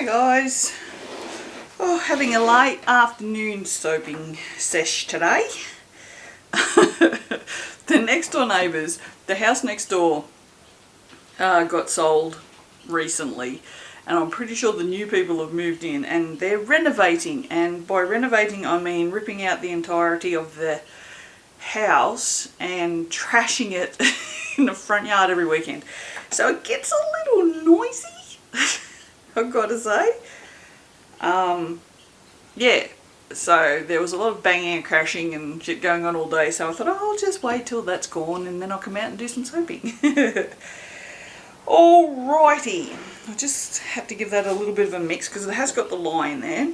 guys. Oh, having a late afternoon soaping sesh today. The next door neighbours, the house next door got sold recently, and I'm pretty sure the new people have moved in and they're renovating, and by renovating I mean ripping out the entirety of the house and trashing it in the front yard every weekend. So it gets a little noisy, I've got to say. Yeah, so there was a lot of banging and crashing and shit going on all day, so I thought, oh, I'll just wait till that's gone and then I'll come out and do some soaping. Alrighty, I just have to give that a little bit of a mix because it has got the lye in there.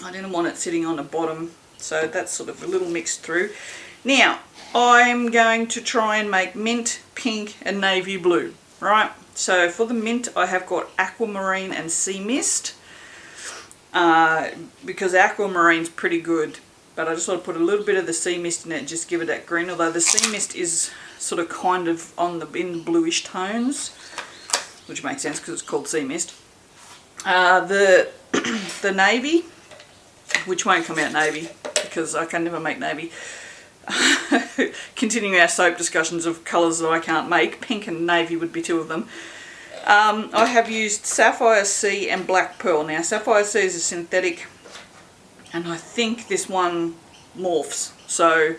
I didn't want it sitting on the bottom, so that's sort of a little mixed through. Now, I'm going to try and make mint, pink and navy blue, right? So for the mint, I have got aquamarine and sea mist, because aquamarine's pretty good, but I just want to put a little bit of the sea mist in it, just give it that green, although the sea mist is sort of kind of in the bluish tones, which makes sense because it's called sea mist. The navy, which won't come out navy because I can never make navy. Continuing our soap discussions of colours that I can't make, pink and navy would be two of them. I have used Sapphire Sea and Black Pearl. Now Sapphire Sea is a synthetic, and I think this one morphs, so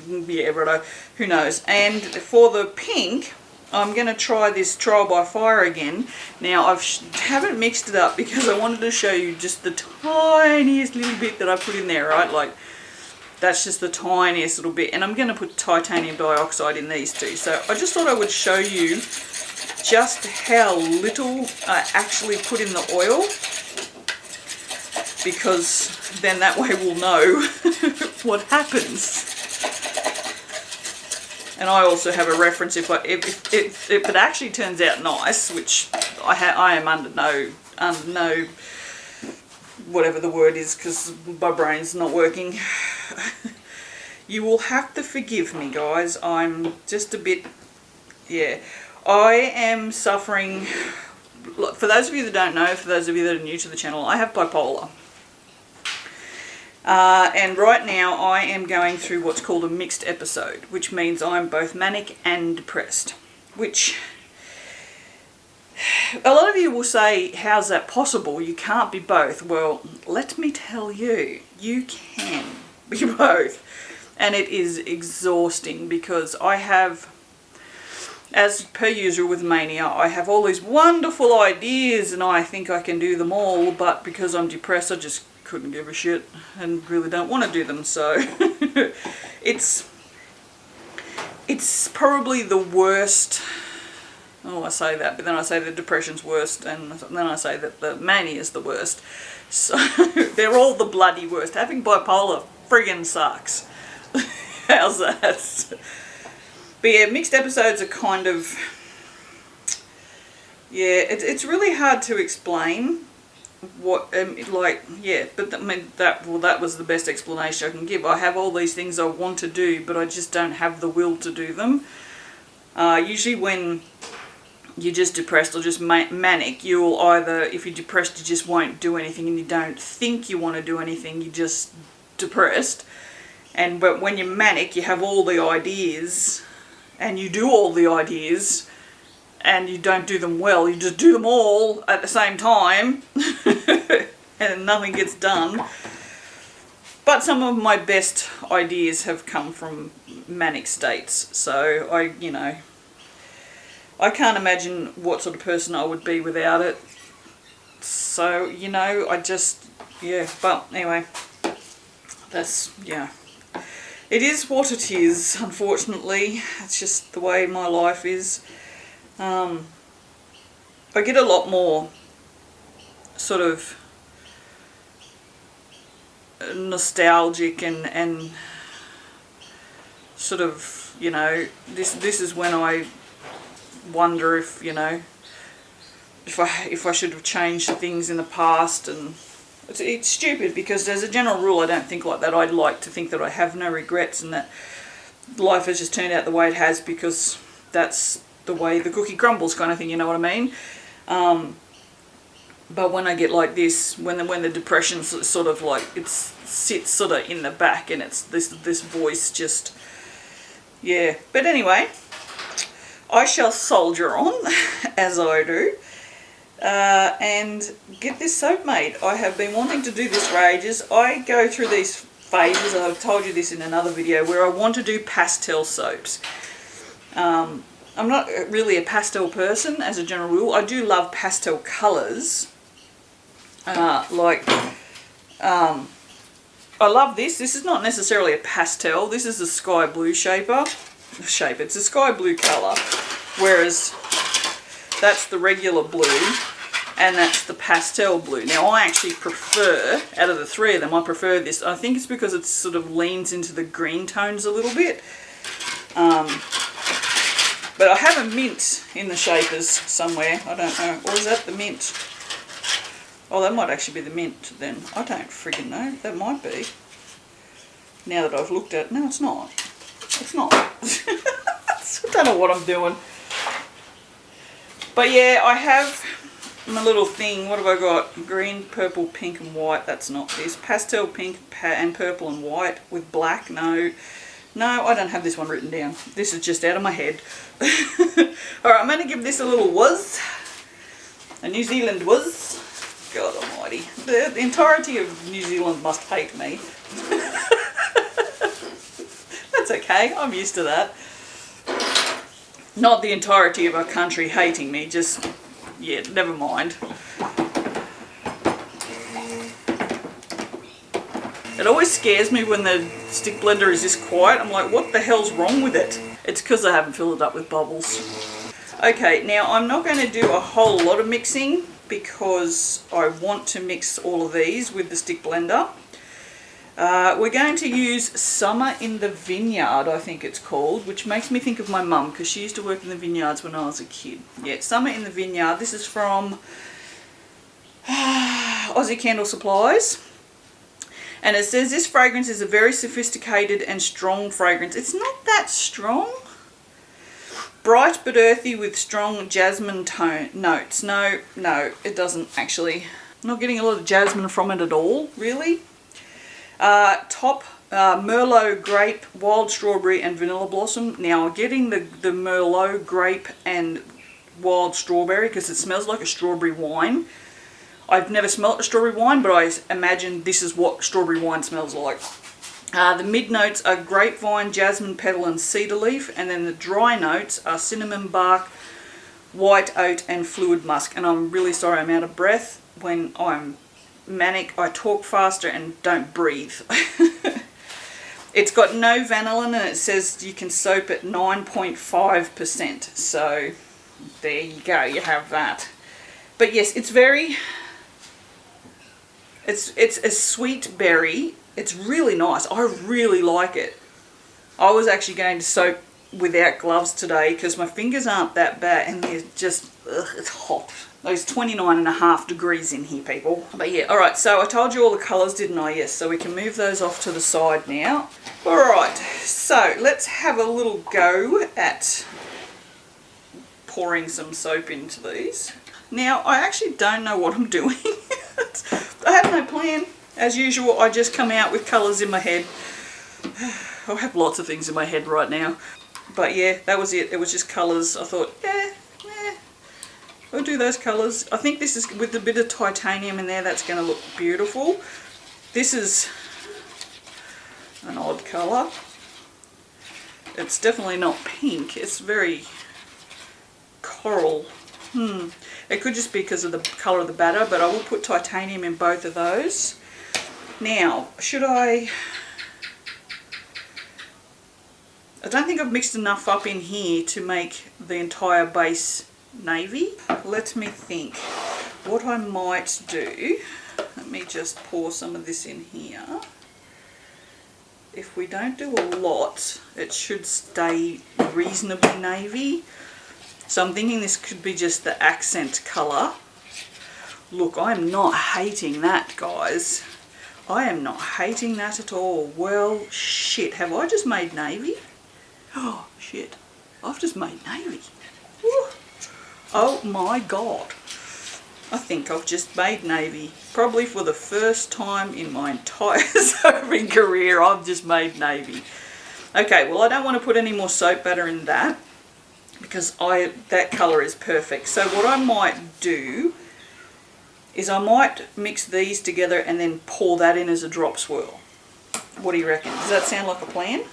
yeah, righto, who knows. And for the pink, I'm going to try this trial by fire again. Now I haven't mixed it up because I wanted to show you just the tiniest little bit that I put in there, right? Like, that's just the tiniest little bit, and I'm going to put titanium dioxide in these two. So I just thought I would show you just how little I actually put in the oil, because then that way we'll know what happens. And I also have a reference if it actually turns out nice, which I am under no whatever the word is, because my brain's not working. You will have to forgive me, guys. I'm just a bit, yeah. I am suffering, for those of you that don't know, for those of you that are new to the channel, I have bipolar. And right now I am going through what's called a mixed episode, which means I'm both manic and depressed, which a lot of you will say, how's that possible? You can't be both. Well, let me tell you, you can be both. And it is exhausting because I have, as per usual with mania, I have all these wonderful ideas and I think I can do them all, but because I'm depressed I just couldn't give a shit and really don't want to do them. So it's probably the worst. Oh, I say that, but then I say the depression's worst, and then I say that the mania is the worst. So they're all the bloody worst. Having bipolar friggin' sucks. How's that? But yeah, mixed episodes are kind of, yeah, it's really hard to explain what, like, yeah, but I mean, that was the best explanation I can give. I have all these things I want to do, but I just don't have the will to do them. Usually when you're just depressed or just manic, you'll either, if you're depressed, you just won't do anything and you don't think you want to do anything, you're just depressed. But when you're manic, you have all the ideas and you do all the ideas and you don't do them well, you just do them all at the same time and nothing gets done. But some of my best ideas have come from manic states, so I can't imagine what sort of person I would be without it. So, I just, yeah, but anyway, that's, yeah. It is what it is, unfortunately. It's just the way my life is. I get a lot more sort of nostalgic and sort of, this is when I wonder if, if I should have changed things in the past. And it's stupid because as a general rule I don't think like that. I'd like to think that I have no regrets and that life has just turned out the way it has because that's the way the cookie crumbles kind of thing, you know what I mean? But when I get like this, when the depression sort of like, it sits sort of in the back, and it's this voice just, yeah. But anyway, I shall soldier on, as I do, and get this soap made. I have been wanting to do this for ages. I go through these phases, I've told you this in another video, where I want to do pastel soaps. I'm not really a pastel person as a general rule. I do love pastel colours. I love this. This is not necessarily a pastel. This is a sky blue shaper. It's a sky blue colour, whereas that's the regular blue and that's the pastel blue. Now I actually prefer, out of the three of them, I prefer this. I think it's because it sort of leans into the green tones a little bit. But I have a mint in the shapers somewhere. I don't know. Or is that the mint? Oh, that might actually be the mint then. I don't friggin' know. That might be. Now that I've looked at it. No, it's not. It's not. I don't know what I'm doing. But yeah, I have my little thing. What have I got? Green, purple, pink and white. That's not this. Pastel pink and purple and white with black. No. No, I don't have this one written down. This is just out of my head. Alright, I'm going to give this a little whiz. A New Zealand whiz. God almighty. The entirety of New Zealand must hate me. That's okay, I'm used to that. Not the entirety of our country hating me, just, yeah, never mind. It always scares me when the stick blender is this quiet. I'm like, what the hell's wrong with it? It's because I haven't filled it up with bubbles. Okay, now I'm not going to do a whole lot of mixing because I want to mix all of these with the stick blender. We're going to use Summer in the Vineyard, I think it's called, which makes me think of my mum because she used to work in the vineyards when I was a kid. Yeah, Summer in the Vineyard. This is from Aussie Candle Supplies. And it says this fragrance is a very sophisticated and strong fragrance. It's not that strong. Bright but earthy with strong jasmine tone notes. No, it doesn't actually. I'm not getting a lot of jasmine from it at all, really. Top Merlot grape, wild strawberry and vanilla blossom. Now I'm getting the Merlot grape and wild strawberry because it smells like a strawberry wine. I've never smelt a strawberry wine, but I imagine this is what strawberry wine smells like. The mid notes are grapevine, jasmine petal and cedar leaf, and then the dry notes are cinnamon bark, white oat and fluid musk. And I'm really sorry I'm out of breath. When I'm manic, I talk faster and don't breathe. It's got no vanillin and it says you can soap at 9.5%. So there you go, you have that. But yes, it's very... It's a sweet berry. It's really nice. I really like it. I was actually going to soap without gloves today because my fingers aren't that bad and they're just, it's hot. Those 29.5 degrees in here, people. But yeah, alright, so I told you all the colours, didn't I? Yes, so we can move those off to the side now. Alright, so let's have a little go at pouring some soap into these. Now, I actually don't know what I'm doing. I have no plan. As usual, I just come out with colours in my head. I have lots of things in my head right now. But yeah, that was it. It was just colours. I thought, yeah, I'll do those colours. I think this is, with a bit of titanium in there, that's going to look beautiful. This is an odd colour. It's definitely not pink. It's very coral. It could just be because of the colour of the batter, but I will put titanium in both of those. Now, should I don't think I've mixed enough up in here to make the entire base navy. Let me think what I might do. Let me just pour some of this in here. If we don't do a lot, it should stay reasonably navy. So I'm thinking this could be just the accent colour. Look, I'm not hating that, guys. I am not hating that at all. Well, shit, have I just made navy? Oh, shit, I've just made navy. Woo. Oh my god. I think I've just made navy. Probably for the first time in my entire soaping career, I've just made navy. Okay, well I don't want to put any more soap butter in that because that colour is perfect. So what I might do is I might mix these together and then pour that in as a drop swirl. What do you reckon? Does that sound like a plan?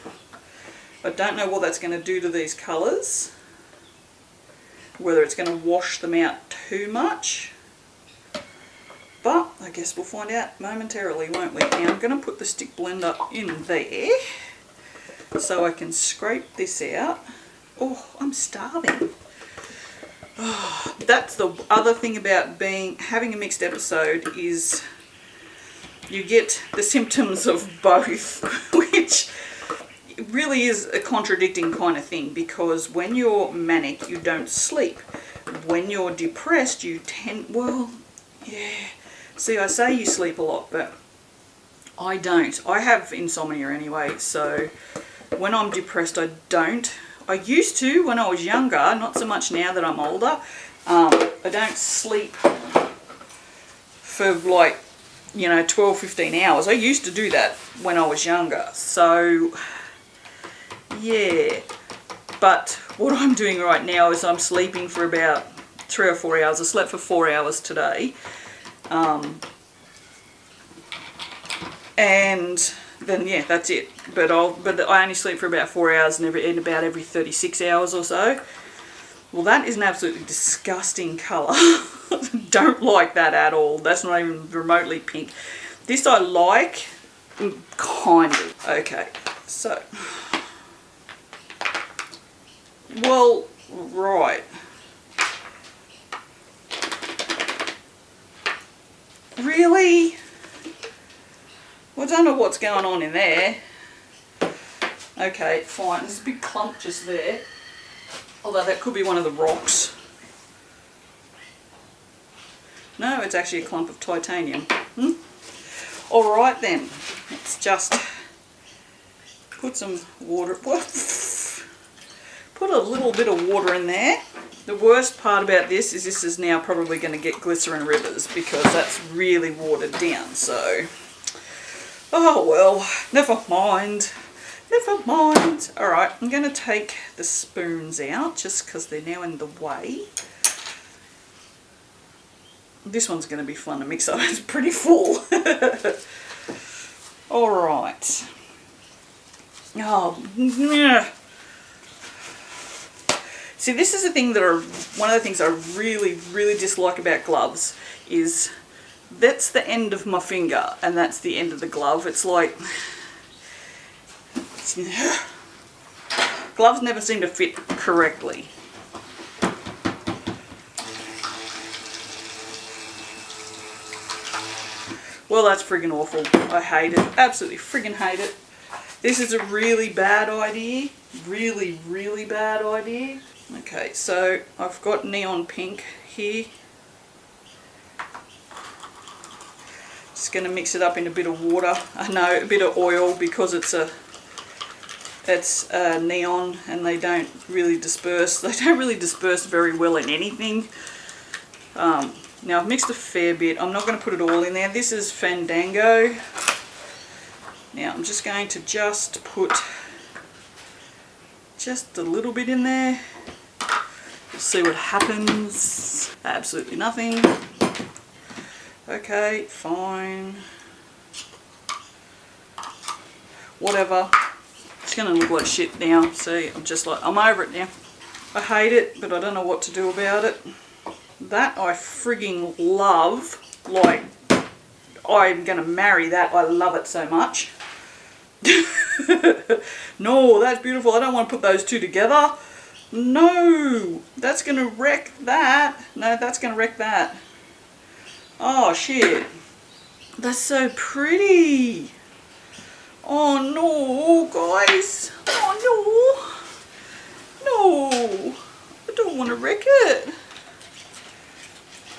I don't know what that's going to do to these colours. Whether it's going to wash them out too much. But I guess we'll find out momentarily, won't we? Now I'm going to put the stick blender in there so I can scrape this out. Oh, I'm starving. Oh, that's the other thing about having a mixed episode is you get the symptoms of both, which really is a contradicting kind of thing, because when you're manic you don't sleep. When you're depressed you well, yeah. See, I say you sleep a lot, but I don't. I have insomnia anyway, so when I'm depressed I don't. I used to when I was younger, not so much now that I'm older. I don't sleep for like, 12-15 hours. I used to do that when I was younger. So, yeah. But what I'm doing right now is I'm sleeping for about 3 or 4 hours. I slept for 4 hours today. And then, yeah, that's it. But I only sleep for about 4 hours and about every 36 hours or so. Well, that is an absolutely disgusting colour. Don't like that at all. That's not even remotely pink. This I like, kind of. Okay, so. Well, right. Really? Well, I don't know what's going on in there. Okay, fine. There's a big clump just there. Although that could be one of the rocks. No, it's actually a clump of titanium. Alright then. Let's just put some water. Put a little bit of water in there. The worst part about this is now probably going to get glycerin rivers because that's really watered down. So, oh well, never mind. Never mind. Alright, I'm going to take the spoons out just because they're now in the way. This one's going to be fun to mix up. It's pretty full. Alright. Oh, yeah. See, this is the thing one of the things I really, really dislike about gloves is that's the end of my finger and that's the end of the glove. It's like, gloves never seem to fit correctly. Well, that's friggin' awful. I hate it. Absolutely friggin' hate it. This is a really bad idea. Really, really bad idea. Okay, so I've got neon pink here. Just going to mix it up in a bit of water. No, a bit of oil because it's neon and they don't really disperse. They don't really disperse very well in anything. Now I've mixed a fair bit. I'm not going to put it all in there. This is Fandango. Now I'm just going to put just a little bit in there. We'll see what happens. Absolutely nothing. Okay, fine. Whatever. It's going to look like shit now. See, I'm over it now. I hate it, but I don't know what to do about it. That I frigging love. Like, I'm going to marry that. I love it so much. No, that's beautiful. I don't want to put those two together. No, that's going to wreck that. No, that's going to wreck that. Oh, shit. That's so pretty. Oh, no, guys. Oh, no. No. I don't want to wreck it.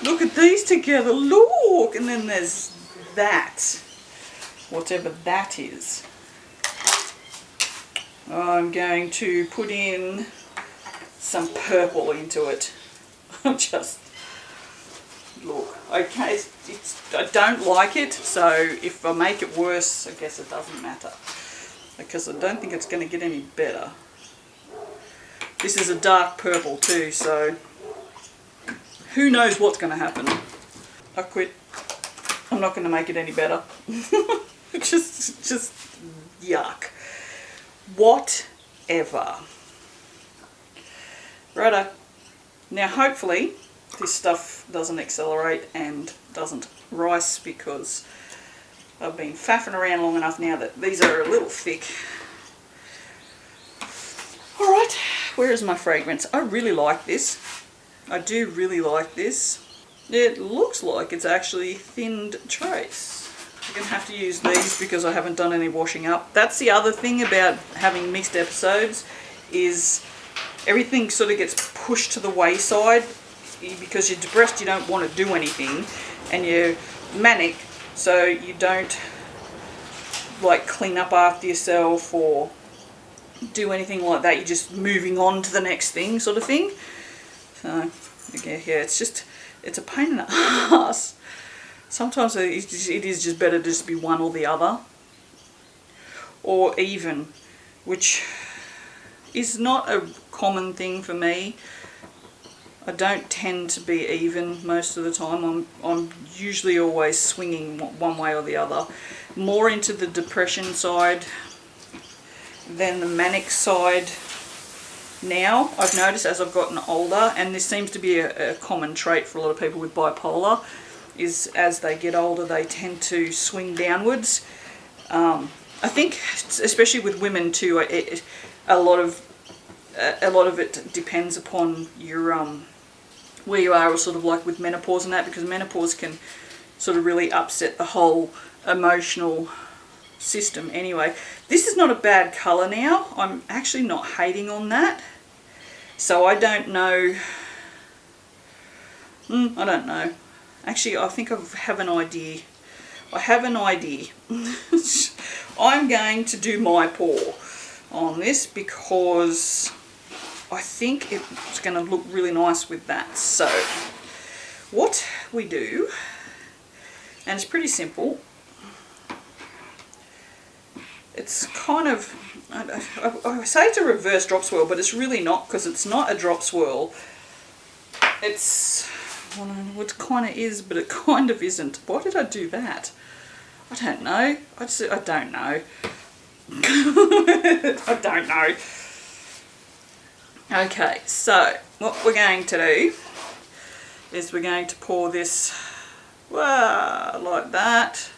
Look at these together. Look. And then there's that. Whatever that is. I'm going to put in some purple into it. Just look. I don't like it, so if I make it worse, I guess it doesn't matter. Because I don't think it's going to get any better. This is a dark purple too, so who knows what's going to happen. I quit. I'm not going to make it any better. just yuck. Whatever. Righto. Now hopefully this stuff doesn't accelerate and doesn't rice, because I've been faffing around long enough now that these are a little thick. Alright, where is my fragrance? I really like this. I do really like this. It looks like it's actually thinned trace. I'm going to have to use these because I haven't done any washing up. That's the other thing about having mixed episodes, is everything sort of gets pushed to the wayside because you're depressed, you don't want to do anything, and you're manic, so you don't like clean up after yourself or do anything like that. You're just moving on to the next thing, sort of thing. So yeah, it's a pain in the ass. Sometimes it is just better to just be one or the other, or even, which is not a common thing for me. I don't tend to be even most of the time. I'm usually always swinging one way or the other, more into the depression side than the manic side. Now I've noticed as I've gotten older, and this seems to be a common trait for a lot of people with bipolar, is as they get older they tend to swing downwards. I think especially with women too, a lot of it depends upon your where you are, or sort of like with menopause and that, because menopause can sort of really upset the whole emotional system. Anyway, this is not a bad colour now. I'm actually not hating on that. So I don't know. I don't know. Actually, I think I have an idea. I have an idea. I'm going to do my pour on this because I think it's going to look really nice with that. So what we do, and it's pretty simple, it's kind of, I say it's a reverse drop swirl, but it's really not, because it's not a drop swirl. It's, well, it kind of is, but it kind of isn't. Why did I do that? I don't know. I don't know. I don't know. Okay, so what we're going to do is we're going to pour this like that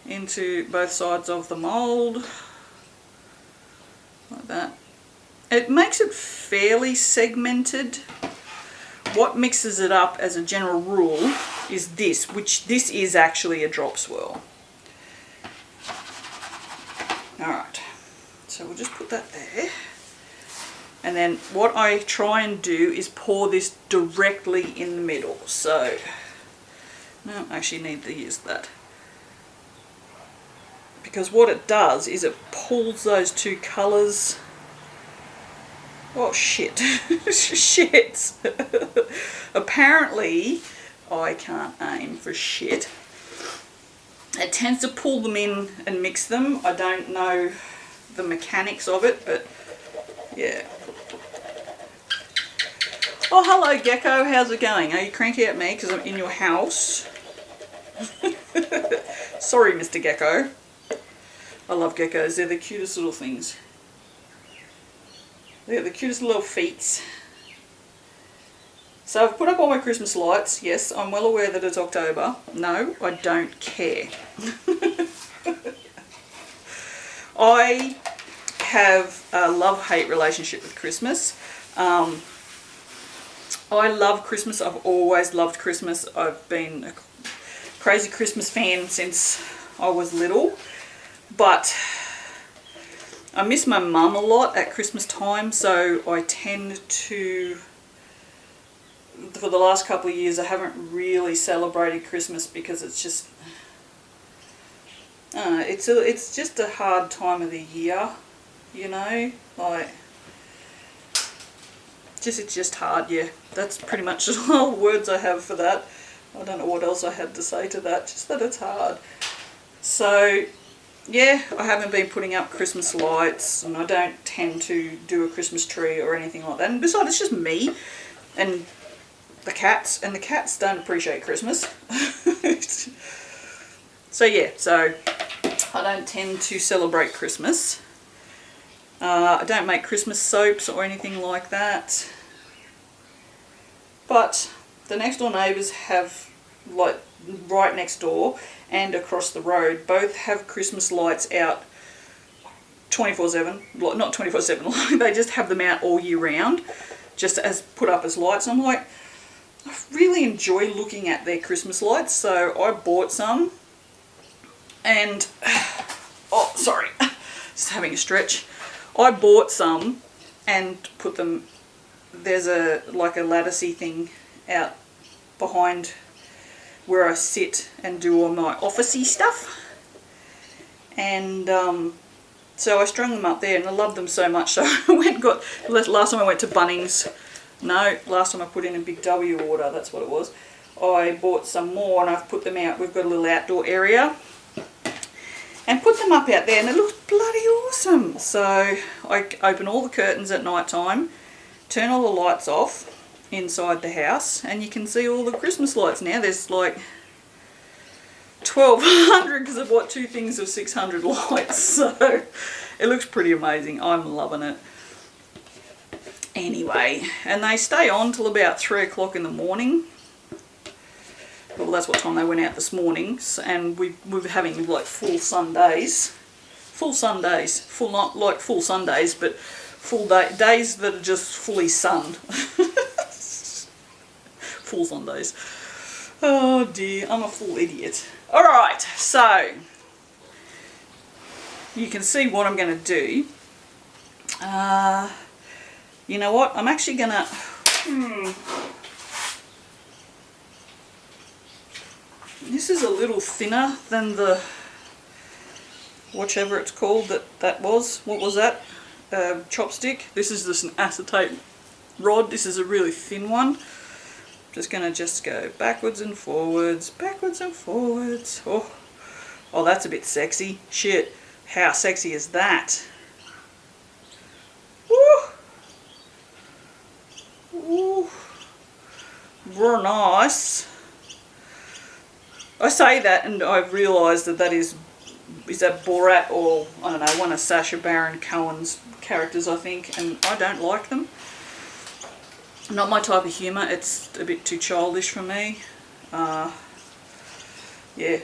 into both sides of the mould, like that. It makes it fairly segmented. What mixes it up as a general rule is this, which this is actually a drop swirl. Alright, so we'll just put that there. And then what I try and do is pour this directly in the middle. So, no, I actually need to use that. Because what it does is it pulls those two colours. Oh shit. Shit. Apparently, I can't aim for shit. It tends to pull them in and mix them. I don't know the mechanics of it, but yeah. Oh, hello Gecko, how's it going? Are you cranky at me because I'm in your house? Sorry, Mr. Gecko. I love geckos, they're the cutest little things. They're the cutest little feet. So I've put up all my Christmas lights. Yes, I'm well aware that it's October. No, I don't care. I have a love-hate relationship with Christmas. I love Christmas. I've always loved Christmas. I've been a crazy Christmas fan since I was little. But I miss my mum a lot at Christmas time, so I tend to, for the last couple of years, I haven't really celebrated Christmas because it's just, it's just a hard time of the year, you know, like, it's just hard, yeah. That's pretty much all the words I have for that. I don't know what else I had to say to that, just that it's hard. So yeah, I haven't been putting up Christmas lights, and I don't tend to do a Christmas tree or anything like that. And besides, it's just me and the cats, and the cats don't appreciate Christmas. So yeah, so I don't tend to celebrate Christmas. I don't make Christmas soaps or anything like that. But the next door neighbours have, like, right next door and across the road, both have Christmas lights out 24/7. Not 24/7, they just have them out all year round, just as put up as lights. I'm like, I really enjoy looking at their Christmas lights, so I bought some. And oh, sorry, just having a stretch. I bought some and put them. There's a latticey thing out behind where I sit and do all my officey stuff, and so I strung them up there, and I love them so much. So last time I went to Bunnings, last time I put in a big W order, that's what it was. I bought some more and I've put them out. We've got a little outdoor area, and put them up out there, and it looks bloody awesome. So I open all the curtains at night time, turn all the lights off inside the house, and you can see all the Christmas lights now. There's like 1,200 because I bought 2 things of 600 lights, so it looks pretty amazing. I'm loving it. Anyway, and they stay on till about 3 o'clock in the morning. Well, that's what time they went out this morning, and we were having like full Sundays, not like full Sundays, but full days that are just fully sun. Full Sundays. Oh dear, I'm a full idiot. Alright, so you can see what I'm going to do. You know what, I'm actually going to... This is a little thinner than the... whichever it's called that was. What was that? Chopstick. This is just an acetate rod. This is a really thin one. Just going to go backwards and forwards, backwards and forwards. Oh, that's a bit sexy. Shit, how sexy is that? Woo! Woo! Very nice. I say that and I've realised that is that Borat, or I don't know, one of Sacha Baron Cohen's characters, I think, and I don't like them. Not my type of humour. It's a bit too childish for me. Yeah,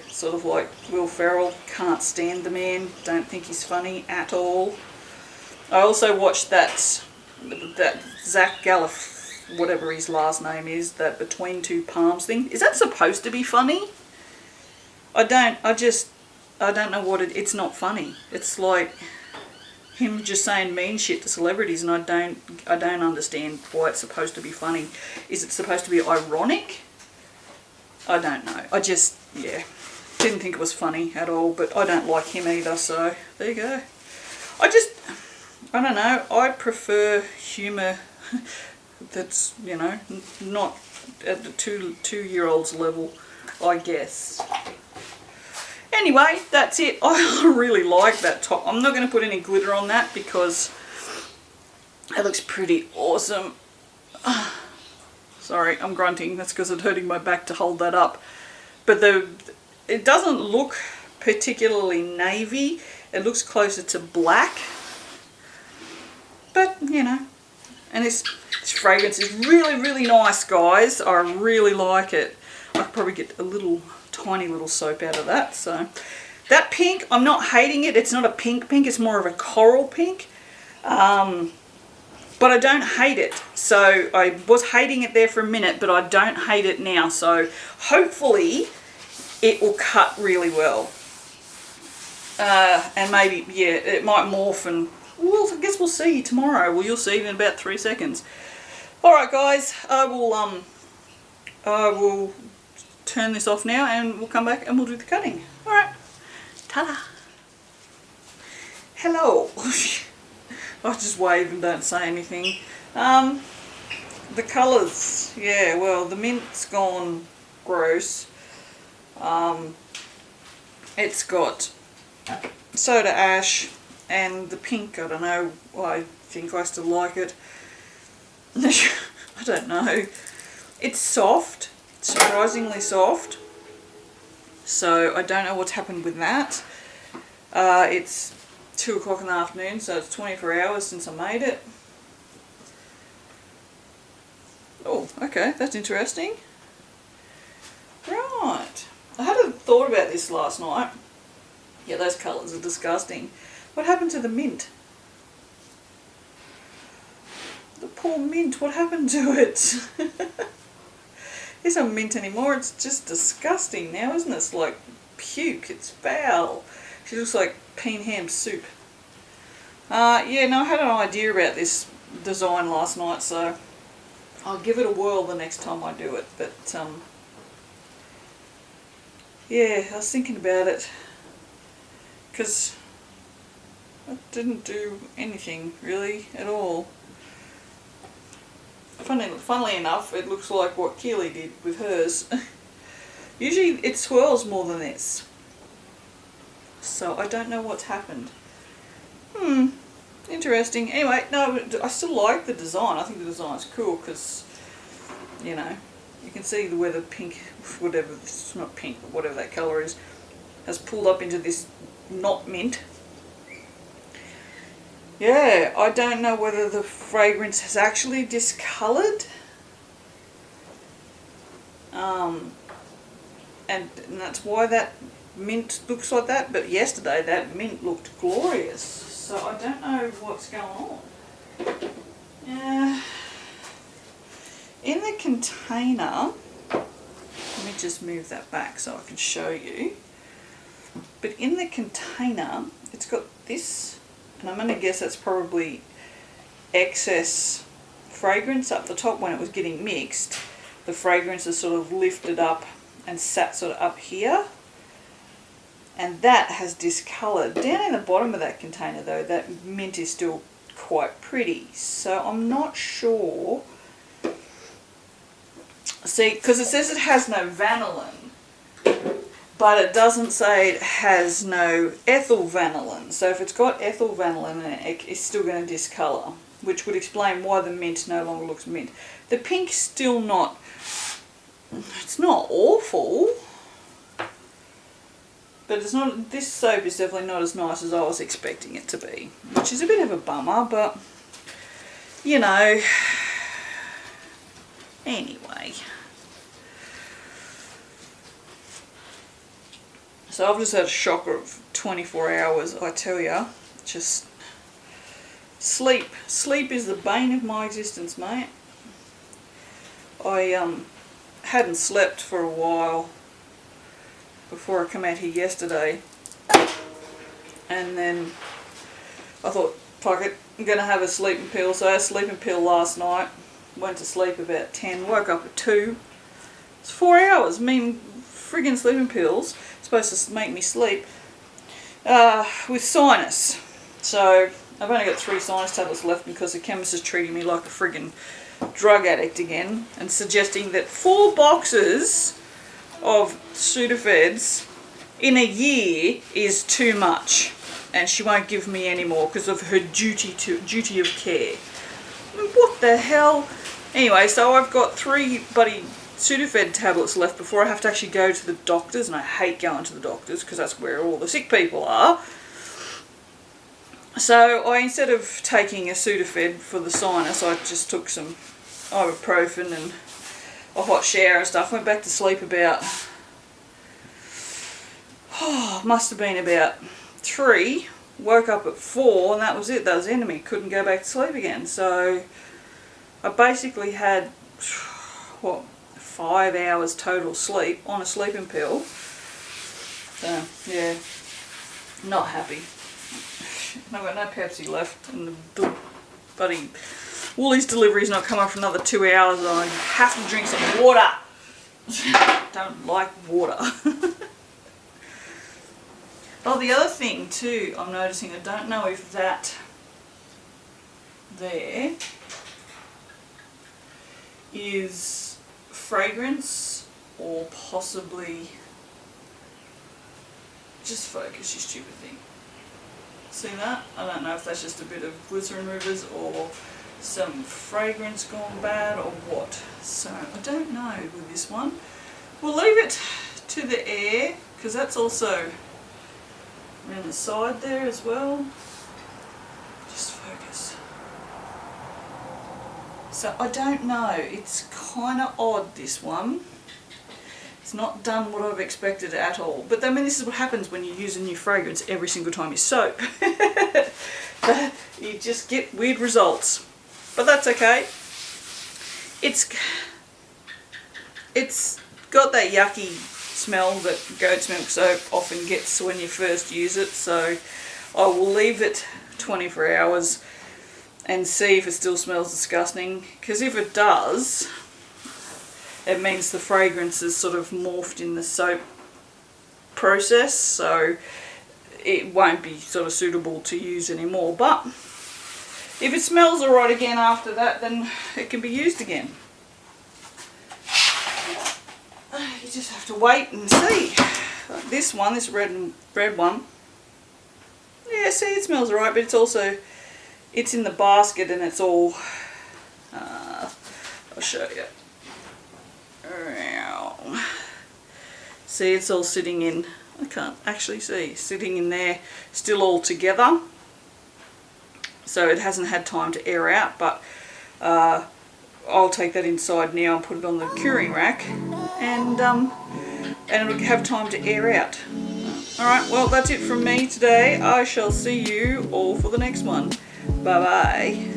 sort of like Will Ferrell. Can't stand the man. Don't think he's funny at all. I also watched that Zach Galiff, whatever his last name is, that Between Two Palms thing. Is that supposed to be funny? I don't know what it's not funny. It's like him just saying mean shit to celebrities, and I don't understand why it's supposed to be funny. Is it supposed to be ironic? I don't know. I just, yeah, didn't think it was funny at all, but I don't like him either, so there you go. I don't know, I prefer humour that's, you know, not at the two-year-old's level, I guess. Anyway, that's it. I really like that top. I'm not going to put any glitter on that because it looks pretty awesome. Sorry, I'm grunting. That's because it's hurting my back to hold that up. But it doesn't look particularly navy. It looks closer to black. But, you know. And this fragrance is really, really nice, guys. I really like it. I could probably get a tiny little soap out of that. So that pink, I'm not hating it. It's not a pink, it's more of a coral pink. But I don't hate it. So I was hating it there for a minute, but I don't hate it now. So hopefully it will cut really well. And maybe, yeah, it might morph, and well, I guess we'll see tomorrow. Well, you'll see in about 3 seconds. Alright guys, I will turn this off now, and we'll come back and we'll do the cutting. Alright, ta-da! Hello! I just wave and don't say anything. The colours, yeah, well, the mint's gone gross. It's got soda ash and the pink, I don't know, I think I still like it. I don't know. It's soft, surprisingly soft. So I don't know what's happened with that. It's 2 o'clock in the afternoon, so it's 24 hours since I made it. Oh, okay, that's interesting. Right. I had a thought about this last night. Yeah, those colours are disgusting. What happened to the mint? The poor mint, what happened to it? It's not mint anymore, it's just disgusting now, isn't it? It's like puke, it's foul. She looks like peen ham soup. Yeah, no, I had an idea about this design last night, so I'll give it a whirl the next time I do it. But, yeah, I was thinking about it, because I didn't do anything, really, at all. Funnily enough, it looks like what Keely did with hers. Usually it swirls more than this. So I don't know what's happened. Interesting. Anyway, no, I still like the design. I think the design's cool because, you know, you can see where the pink, whatever, it's not pink, but whatever that colour is, has pulled up into this not mint. Yeah, I don't know whether the fragrance has actually discoloured. And that's why that mint looks like that. But yesterday that mint looked glorious. So I don't know what's going on. In the container, let me just move that back so I can show you. But in the container, it's got this, and I'm going to guess that's probably excess fragrance up the top when it was getting mixed. The fragrance is sort of lifted up and sat sort of up here. And that has discoloured. Down in the bottom of that container though, that mint is still quite pretty. So I'm not sure. See, because it says it has no vanillin, but it doesn't say it has no ethyl vanillin. So if it's got ethyl vanillin in it, it's still going to discolour, which would explain why the mint no longer looks mint. The pink's still not, it's not awful, but it's not. This soap is definitely not as nice as I was expecting it to be, which is a bit of a bummer, but you know, anyway. So I've just had a shocker of 24 hours, I tell ya. Just sleep. Sleep is the bane of my existence, mate. I hadn't slept for a while before I come out here yesterday, and then I thought, fuck it, I'm going to have a sleeping pill. So I had a sleeping pill last night, went to sleep about 10, woke up at 2. It's 4 hours. I mean, friggin' sleeping pills supposed to make me sleep with sinus. So I've only got 3 sinus tablets left because the chemist is treating me like a friggin' drug addict again and suggesting that 4 boxes of Sudafeds in a year is too much, and she won't give me any more because of her duty of care. What the hell? Anyway, so I've got 3 bloody Sudafed tablets left before I have to actually go to the doctors, and I hate going to the doctors because that's where all the sick people are. So I, instead of taking a Sudafed for the sinus, I just took some ibuprofen and a hot shower and stuff. Went back to sleep about, must have been about 3. Woke up at 4, and that was it. That was the end of me. Couldn't go back to sleep again. So I basically had, what, 5 hours total sleep on a sleeping pill. So yeah, not happy. I've got no Pepsi left, and the bloody Woolies delivery's not coming for another 2 hours, and I have to drink some water. Don't like water. Oh, the other thing too I'm noticing, I don't know if that there is fragrance or possibly just focus, you stupid thing. See that? I don't know if that's just a bit of glycerin rivers or some fragrance gone bad or what. So I don't know with this one. We'll leave it to the air because that's also around the side there as well. Just focus. So I don't know, it's kind of odd, this one. It's not done what I've expected at all. But I mean, this is what happens when you use a new fragrance every single time you soap. You just get weird results. But that's okay. It's got that yucky smell that goat's milk soap often gets when you first use it. So I will leave it 24 hours and see if it still smells disgusting. Because if it does, it means the fragrance is sort of morphed in the soap process, so it won't be sort of suitable to use anymore. But if it smells alright again after that, then it can be used again. You just have to wait and see. Like this one, this red one, yeah, see, it smells alright, but it's also, it's in the basket and it's all, I'll show you. See, it's all sitting in, I can't actually see, sitting in there still all together. So it hasn't had time to air out, but I'll take that inside now and put it on the curing rack, and it'll have time to air out. Alright, well, that's it from me today. I shall see you all for the next one. Bye bye.